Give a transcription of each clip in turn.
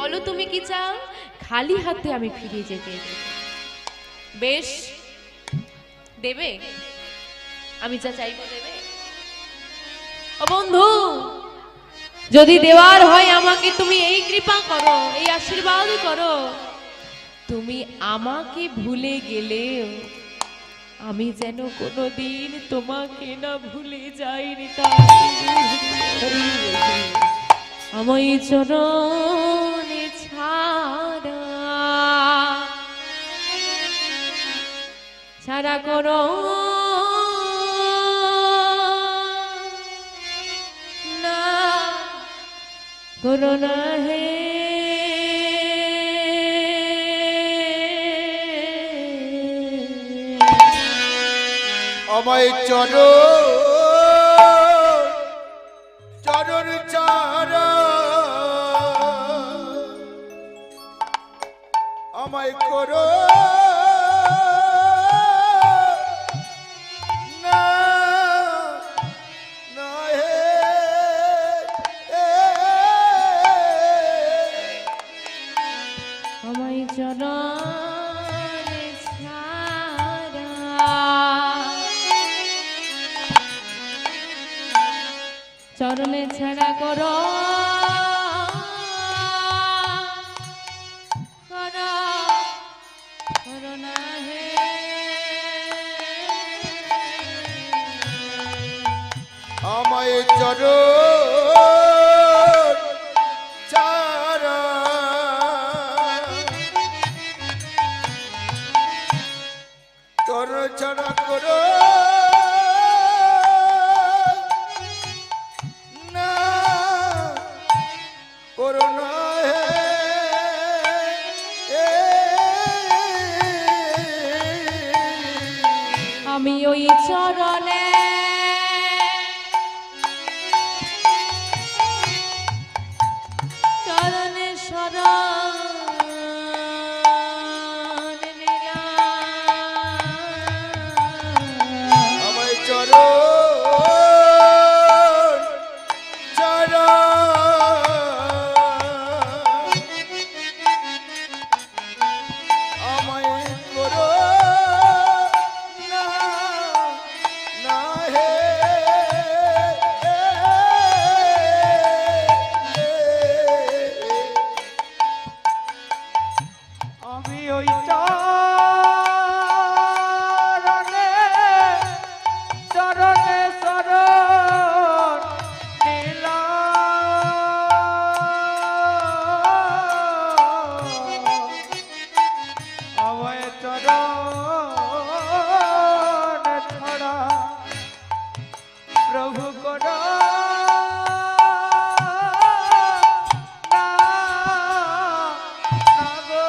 বলো তুমি কি চাও? খালি হাতে আমি ফিরে যেতে। বেশ, দেবে? আমি যা চাইবো দেবে? ও বন্ধু, যদি দেওয়ার হয় আমাকে তুমি এই কৃপা করো, এই আশীর্বাদ করো, তুমি আমাকে ভুলে গেলেও আমি যেন কোনোদিন তোমাকে না ভুলে যাইনি। আমায় চরণে ছাড়া ছাড়া করো না, করো না হে আমায় চরণ ছাড়া আমায় করো না, না হে আমায় চরণে ছাড়া চরণে ছাড়া করো করো না হে আমায় চরণ ছাড়া তোর ছাড়া করো না, করো না হে আমি ওই চরণে চরণে শরণ নিলাম। আমায় চরণ ছাড়া আমায় করো না, না হে আমি ওই চরণে চরণে শরণ নিলাম। আমায় চরণ ছাড়া প্রভু করো না, না গো।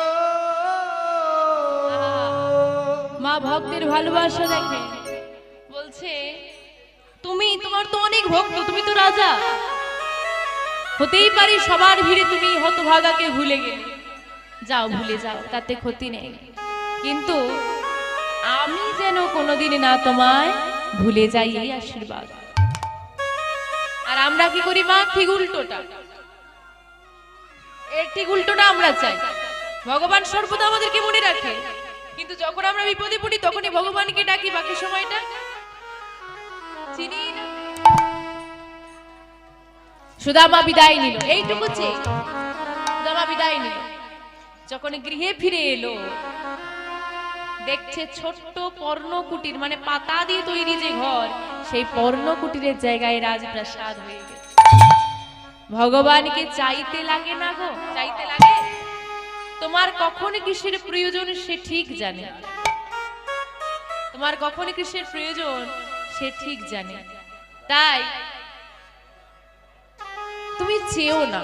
মা ভক্তের ভালোবাসা দেখে বলছে, তুমি তোমার তো অনেক ভক্ত, তুমি তো রাজা, হতেই পারি সবার ভিড়ে তুমি হতভাগাকে ভুলে গেলে, যাও ভুলে যাও, তাতে ক্ষতি নেই, কিন্তু আমি যেন কোনোদিন না তোমায় ভুলে যাই, এই আশীর্বাদ। আর আমরা কি করি মা? ঠিক উল্টোটা, এর ঠিক উল্টোটা আমরা চাই। ভগবান সর্বদা আমাদেরকে মনে রাখে, কিন্তু যখন আমরা বিপদে পড়ি তখনই ভগবানকে ডাকি, বাকি সময়টা চিনি না। সুদামা বিদায় নিল, এইটুকু চেয়ে সুদামা বিদায় নিল। যখন গৃহে ফিরে এলো, দেখছে ছোট্ট পর্ণকুটির, মানে পাতা দিয়ে তৈরি যে ঘর, সেই পর্ণকুটিরের জায়গায় রাজপ্রাসাদ হয়ে গেছে। ভগবানকে চাইতে লাগে না গো, চাইতে লাগে? তোমার কখন কিসের প্রয়োজন সে ঠিক জানে, তোমার কখন কিসের প্রয়োজন সে ঠিক জানে। তাই তুমি চেও না,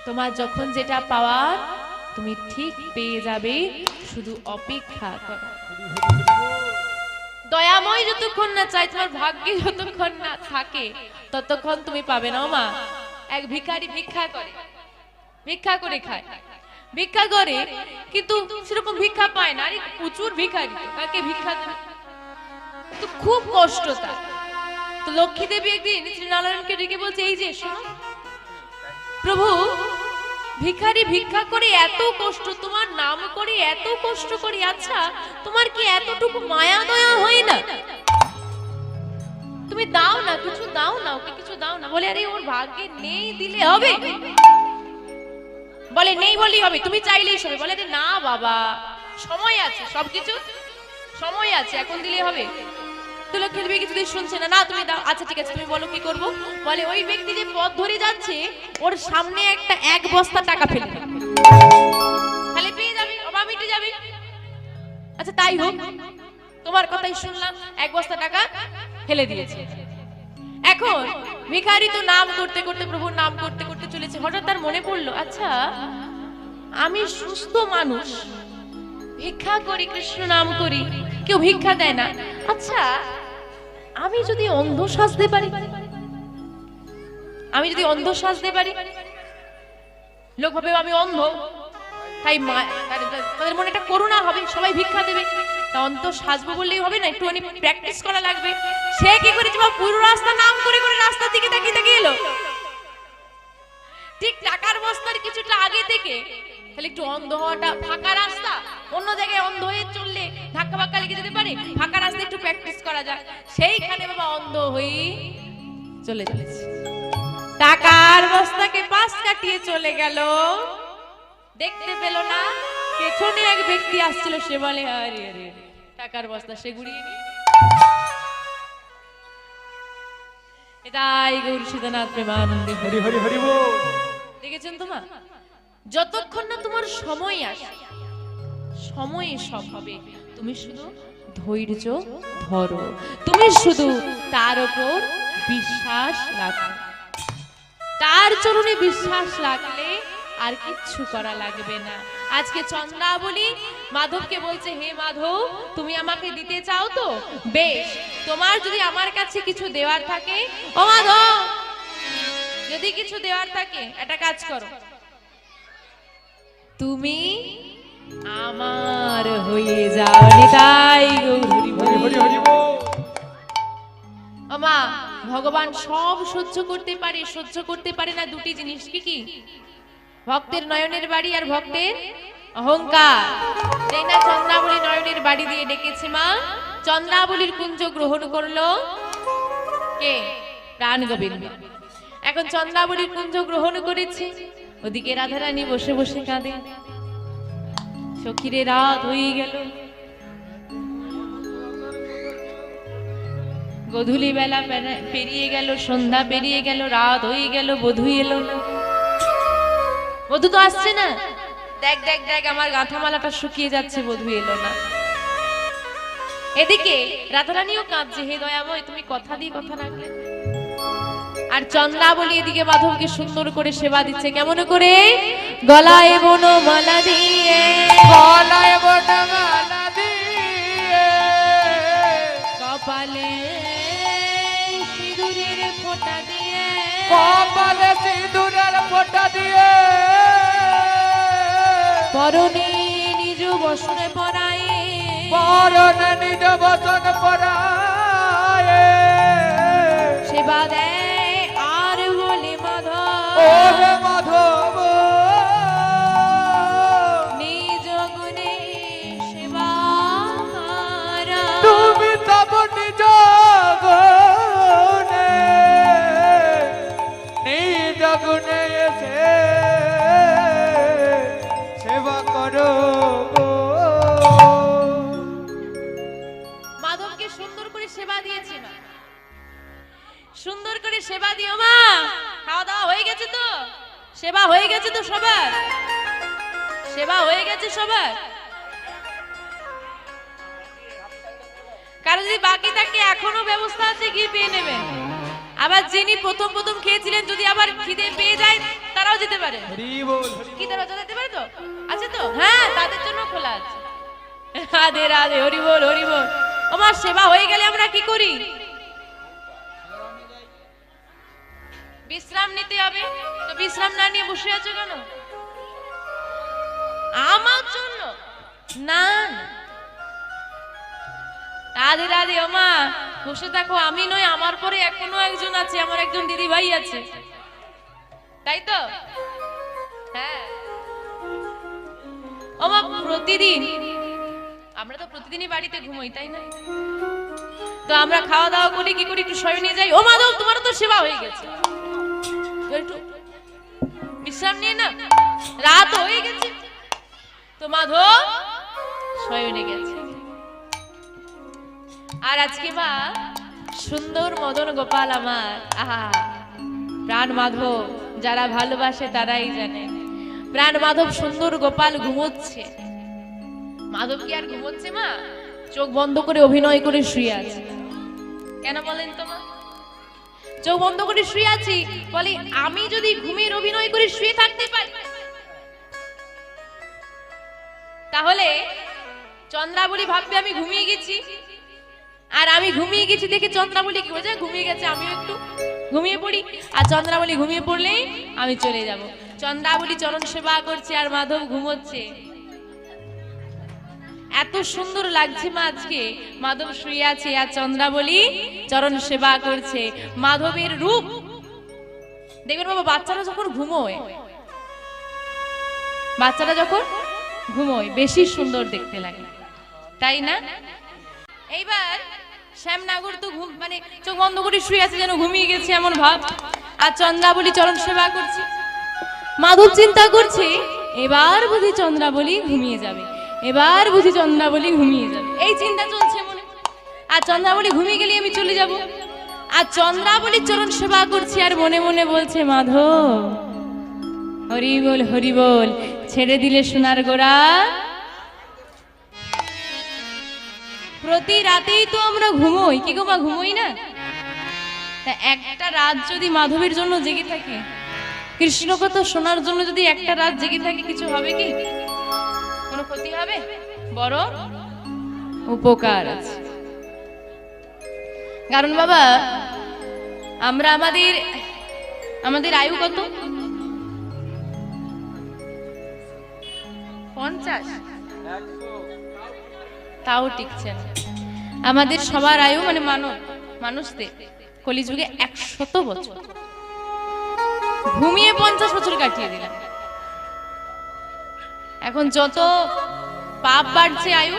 তোমার যখন যেটা পাওয়ার তুমি ঠিক পেয়ে যাবে, শুধু অপেক্ষা করো। দয়াময় যতক্ষণ না চাই, তোমার ভাগ্যে যতক্ষণ না থাকে ততক্ষণ তুমি পাবে না। মা, এক ভিখারি ভিক্ষা করে, ভিক্ষা করে খায়, ভিক্ষা করে কিন্তু সেরকম ভিক্ষা পায় না। আরে প্রচুর ভিখারি, তাকে ভিক্ষা দেবে তো খুব কষ্ট তার। তো লক্ষ্মী দেবী একদিন শ্রী নারায়ণকে ডেকে বলছে, এই যে প্রভু ভিখারি ভিক্ষা করে এত কষ্ট, তোমার নাম করে এত কষ্ট করি, আচ্ছা তোমার কি এতটুকু মায়া দয়া হয় না? তুমি দাও না, কিছু দাও না, ওকে কিছু দাও না। বলে আরে ওর ভাগ্যে নেই, দিলে হবে? বলে নেই বলেই হবে, তুমি চাইলেই হবে। বলে আরে না বাবা, সময় আছে, সবকিছু সময় আছে, এখন দিলে হবে। তুলো খেলবে কিছুদিন শুনছে না, না তুমি দাও। আচ্ছা ঠিক আছে, তুমি বলো কি করবো। বলে ওই ব্যক্তি যে পথ ধরে যাচ্ছে ওর সামনে একটা 1 বস্তা টাকা ফেলে দাও, তাহলে পেয়ে যাবে, অভাব মিটে যাবে। আচ্ছা তাই হোক, তোমার কথাই শুনলাম, 1 বস্তা টাকা ফেলে দিয়েছে। এখন ভিখারি তো নাম করতে করতে, প্রভুর নাম করতে করতে চলেছে। হঠাৎ তার মনে পড়লো, আচ্ছা আমি সুস্থ মানুষ, ভিক্ষা করি, কৃষ্ণ নাম করি, কেউ ভিক্ষা দেয় না। আচ্ছা আমি যদি অন্ধ সাজতে পারি, আমি যদি অন্ধ সাজতে পারি, লোক ভাবে আমি অন্ধ, তাই তাদের মনে একটা করুণা হবে, সবাই ভিক্ষা দেবে। তা অন্ধ সাজবো বললেই হবে না, একটুখানি প্র্যাকটিস করা লাগবে। সে কি করেছে, পুরো রাস্তা নাম করে করে রাস্তা থেকে তাকিয়ে তাকিয়ে এলো, ঠিক টাকার বস্তার কিছুটা আগে থেকে। তাহলে একটু অন্ধ হওয়াটা, ফাঁকা রাস্তা, অন্য জায়গায় অন্ধ হয়ে চললে ধাক্কা বাক্কা লেগে যেতে পারে, ফাঁকা রাস্তায় একটু প্র্যাকটিস করা যায়। সেইখানে বাবা অন্ধ হয়ে চলে চলেছে, টাকার বস্তাকে পাশ কাটিয়ে চলে গেল, দেখতে পেল না পেছনে এক ব্যক্তি আসছিল। সে বলে আরে আরে টাকার বস্তা সে গুড়িয়ে নি। এটাই গৌর সীতানাথ প্রেমানন্দে হরি হরি হরি বল। দেখেছেন তোমার, যতক্ষণ না তোমার সময় আসে, সময়ে সব হবে। তুমি শুধু ধৈর্য ধরো, তুমি শুধু তার উপর বিশ্বাস রাখো, তার চরণে বিশ্বাস রাখলে আর কিচ্ছু করা লাগবে না। আজকে চন্দ্রাবলী মাধবকে বলছে, হে মাধব তুমি আমাকে দিতে চাও তো বেশ, তোমার যদি আমার কাছে কিছু দেওয়ার থাকে, ও মাধব যদি কিছু দেওয়ার থাকে একটা কাজ করো, তুমি আমার হয়ে যাও। নিতাই গৌর হরি হরি হরি বল। হরি বল। মা ভগবান সব সহ্য করতে পারে, সহ্য করতে পারে না দুটি জিনিস, কি কি? ভক্তের নয়নের বাড়ি আর ভক্তের অহংকার। যেই না চন্দ্রাবলী নয়নের বাড়ি দিয়ে ডেকেছে মা, চন্দ্রাবলীর কুঞ্জ গ্রহণ করলো কে? প্রাণ গোবিন্দ। এখন চন্দ্রাবলীর কুঞ্জ গ্রহণ করেছে, ওদিকে রাধারানী বসে বসে কাঁদে। সখীরে রাত হয়ে গেল, গধূলি বেলা পেরিয়ে গেল, সন্ধ্যা পেরিয়ে গেল, রাত হয়ে গেল, বধূ এলো না। বধূ তো আসছে না, দেখ দেখ দেখ আমার গাঁথামালাটা শুকিয়ে যাচ্ছে, বধূ এলো না। এদিকে রাধারানীও কাঁদছে, হে দয়াময় তুমি কথা দিয়ে কথা রাখলে। আর চন্দ্রাবলী এদিকে মাধবকে সুন্দর করে সেবা দিচ্ছে, কেমন করে? গলায় বনমালা দিয়ে, গলায় বনমালা দিয়ে, কপালে সিঁদুরের ফোঁটা দিয়ে, কপালে সিঁদুরের ফোঁটা দিয়ে, পরনে নিজ বসনে পরায়, পরনে নিজ বসন পরায়, সেবা দেয় আর বলে মাধব, ও হে মাধব নিজ গুণে সেবা হারা। তুমি তব নিজ গুণে, নিজ গুণে এসে সেবা করো গো। মাধবকে সুন্দর করে সেবা দিয়েছি মা, সুন্দর করে সেবা দিও মা। খাওয়া দাওয়া হয়ে গেছে তো? সেবা হয়ে গেছে তো সবার? সেবা হয়ে গেছে সবার? কারো যদি বাকি থাকে এখনো ব্যবস্থা আছে, গিয়ে পেয়ে নেবেন। আবার যিনি প্রথম প্রথম খেয়েছিলেন যদি আবার খিদে পেয়ে যায় তারাও যেতে পারে। হরি বল হরি কি তারা যেতে পারে তো? আছে তো? হ্যাঁ তাদের জন্য খোলা আছে। রাধে রাধে, হরি বল হরি বল। আমার সেবা হয়ে গেলে আমরা কি করি? বিশ্রাম নিতে হবে। তো বিশ্রাম না নিয়ে বসে আছো কেন? আমার জন্য না না। রাধে রাধে, ওমা বসে থাকো। আমি নয়, আমার পরে এখনো একজন আছে, আমার একজন দিদি ভাই আছে, তাই তো? হ্যাঁ প্রতিদিন, আমরা তো প্রতিদিনই বাড়িতে ঘুমোই, তাই না? তো আমরা খাওয়া দাওয়া করি, কি করি, একটু শয়নে যাই। ও মাধব, তোমারও তো সেবা হয়ে গেছে, একটু বিশ্রাম নিয়ে না, রাত হয়ে গেছে। তো মাধব শয়নে গেছে। আর আজকে মা সুন্দর মদন গোপাল আমার, আহা প্রাণ মাধব যারা ভালোবাসে তারাই জানে, প্রাণ মাধব সুন্দর গোপাল ঘুমোচ্ছে। মাধব কি আর ঘুমোচ্ছে মা? চোখ বন্ধ করে অভিনয় করে শুয়ে আছে। কেন বলেন তো মা? চোখ বন্ধ করে শুয়ে আছি, বলে আমি যদি ঘুমের অভিনয় করে শুয়ে থাকতে পারি, তাহলে চন্দ্রাবলী ভাববে আমি ঘুমিয়ে গেছি। আর আমি ঘুমিয়ে গেছি দেখে চন্দ্রাবলী কি বোঝে? ঘুমিয়ে গেছে, আমিও একটু ঘুমিয়ে পড়ি। আর চন্দ্রাবলী ঘুমিয়ে পড়লেই আমি চলে যাব। চন্দ্রাবলী চরণ সেবা করছে আর মাধব ঘুমোচ্ছে। এত সুন্দর লাগছে মা আজকে, মাধব শুয়ে আছে আর চন্দ্রাবলী চরণ সেবা করছে। মাধবের রূপ দেখবেন বাবা, বাচ্চারা যখন ঘুমোয়, বাচ্চারা যখন ঘুমোয় বেশি সুন্দর দেখতে লাগে, তাই না? এইবার শ্যামনাগর তো ঘুম মানে চোখ বন্ধ করে শুয়ে আছে, যেন ঘুমিয়ে গেছে এমন ভাব। আর চন্দ্রাবলী চরণ সেবা করছে। মাধব চিন্তা করছে এবার বুঝি চন্দ্রাবলী ঘুমিয়ে যাবে, এবার বুঝি চন্দ্রাবলী ঘুমিয়ে যাবে, এই চিন্তা চলছে মনে। আর চন্দ্রাবলী ঘুমিয়ে গেলে আমি চলে যাব। আর চন্দ্রাবলী চরণ সেবা করছে আর মনে মনে বলছে মাধব হরি বল, হরি বল, ছেড়ে দিলে সোনার গোড়া। প্রতি রাতেই তো আমরা ঘুমোই, কি গো মা, ঘুমোই না? তা একটা রাত যদি মাধবের জন্য জেগে থাকে, কৃষ্ণ কথা শোনার জন্য যদি একটা রাত জেগে থাকে, কিছু হবে কি? কোনো ক্ষতি হবে? বড় উপকার আছে। কারণ বাবা, আমরা আমাদের আয়ু কত? 50, তাও টিকছে না। আমাদের সবার আয়ু মানে মানুষদের কলিযুগে 100 বছর। ঘুমিয়ে 50 বছর কাটিয়ে দিলাম। এখন যত পাপ বাড়ছে আয়ু,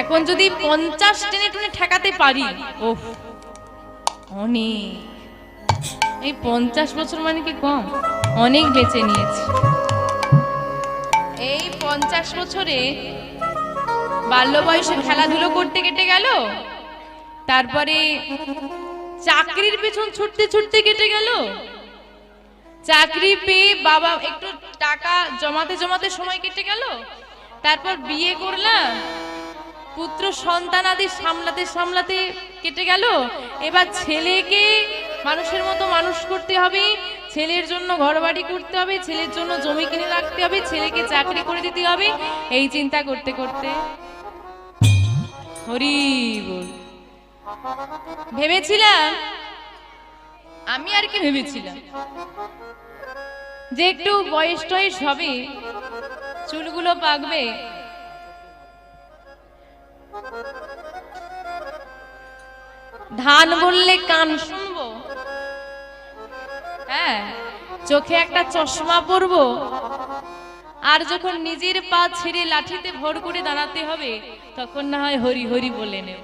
এখন যদি 50 টেনে টুনে ঠেকাতে পারি, ওহ অনেক। এই 50 বছর মানে কি কম? অনেক বেঁচে নিয়েছি। এই 50 বছরে বাল্য বয়সে খেলাধুলো করতে কেটে গেল, তারপরে চাকরির পেছন ছুটতে ছুটতে কেটে গেল, চাকরি পেয়ে বাবা একটু টাকা জমাতে জমাতে সময় কেটে গেল, তারপর বিয়ে করলাম, পুত্র সন্তান আদি সামলাতে সামলাতে কেটে গেল। এবার ছেলেকে মানুষের মতো মানুষ করতে হবে, ছেলের জন্য ঘরবাড়ি করতে হবে, ছেলের জন্য জমি কিনে রাখতে হবে, ছেলেকে চাকরি করে দিতে হবে। এই চিন্তা করতে করতে হরি বল ভেবেছিলাম, আমি আর কি ভেবেছিলাম যে একটু বয়স টয়স হবে, চুলগুলো পাকবে, ধান বললে কান শুনবো, হ্যাঁ চোখে একটা চশমা পরবো, আর যখন নিজের পা ছেড়ে লাঠিতে ভর করে দাঁড়াতে হবে তখন না হয় হরি হরি বলে নেব।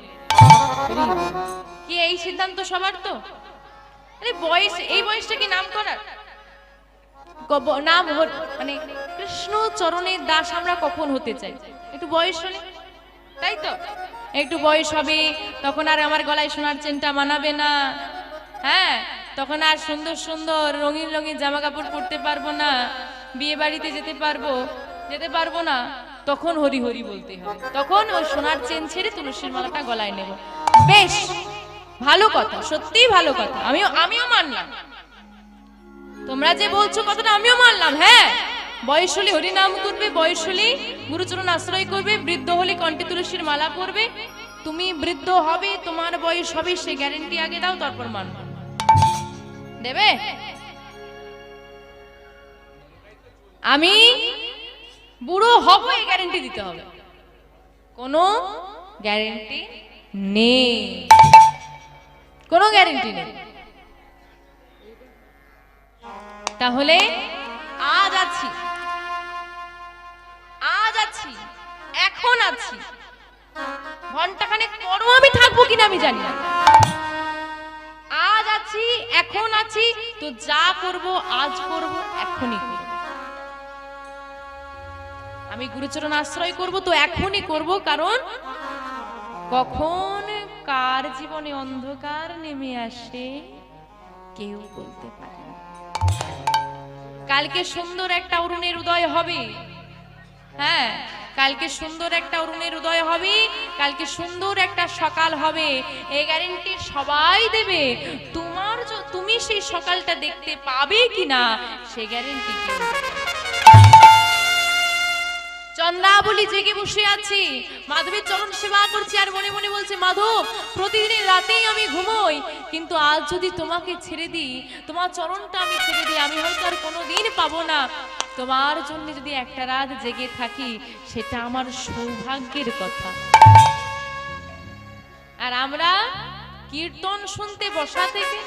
কি এই সিদ্ধান্ত সবার? তো আরে বয়স, এই বয়সটা কি নাম করার? নাম মানে কৃষ্ণ চরণের দাস আমরা কখন হতে চাই? একটু বয়স হলে, তাই তো? একটু বয়স হবে তখন আর আমার গলায় সোনার চেনটা মানাবে না, হ্যাঁ তখন আর সুন্দর সুন্দর রঙিন রঙিন জামা কাপড় পরতে পারবো না, বিয়ে বাড়িতে যেতে পারবো না, তখন হরি হরি বলতে হবে। তখন ওই সোনার চেন ছেড়ে তুলসীর মালাটা গলায় নেব। বেশ ভালো কথা, সত্যিই ভালো কথা, আমিও মানলাম। তোমরা যে বলছো কথাটা আমিও মানলাম। হ্যাঁ, বয়স হলে হরি নাম করবে, বয়স হলে গুরুচরণ আশ্রয় করবে, বৃদ্ধ হলে কণ্ঠে তুলসীর মালা পরবে। তুমি বৃদ্ধ হবে, তোমার বয়স হবে, সে গ্যারেন্টি আগে দাও, তারপর মানবে। দেবে? আমি বুড়ো হব এই গ্যারেন্টি দিতে হবে? কোনো গ্যারেন্টি নেই, কোনো গ্যারেন্টি নেই। তাহলে আজ আছি, এখন আছি, ঘন্টাখানেক পরও আমি থাকবো কিনা আমি জানি না। আজ আছি, এখন আছি, তো যা করব আজ করব, এখনই করব। আমি গুরুচরণ আশ্রয় করব তো এখনই করব, কারণ কখন কার জীবনে অন্ধকার নেমে আসে কেউ বলতে পারে না। কালকে সুন্দর একটা অরুণের উদয় হবে, হ্যাঁ কালকে সুন্দর একটা অরুণের উদয় হবে, কালকে সুন্দর একটা সকাল হবে, এই গ্যারেন্টি সবাই দেবে। তুমি সেই সকালটা দেখতে পাবে কিনা সে গ্যারেন্টি কেউ দেবে না। চন্দ্রাবলী জেগে বসে আছি, মাধবের চরণ সেবা করছি, আর মনে মনে বলছে মাধব প্রতিদিনের রাতেই আমি ঘুমোই, কিন্তু আজ যদি তোমাকে ছেড়ে দিই, তোমার চরণটা আমি ছেড়ে দিই, আমি হয়তো আর কোনোদিন পাবো না। তোমার জন্য যদি একটা রাত জেগে থাকি সেটা আমার সৌভাগ্যের কথা। আর আমরা কীর্তন শুনতে বসা থেকে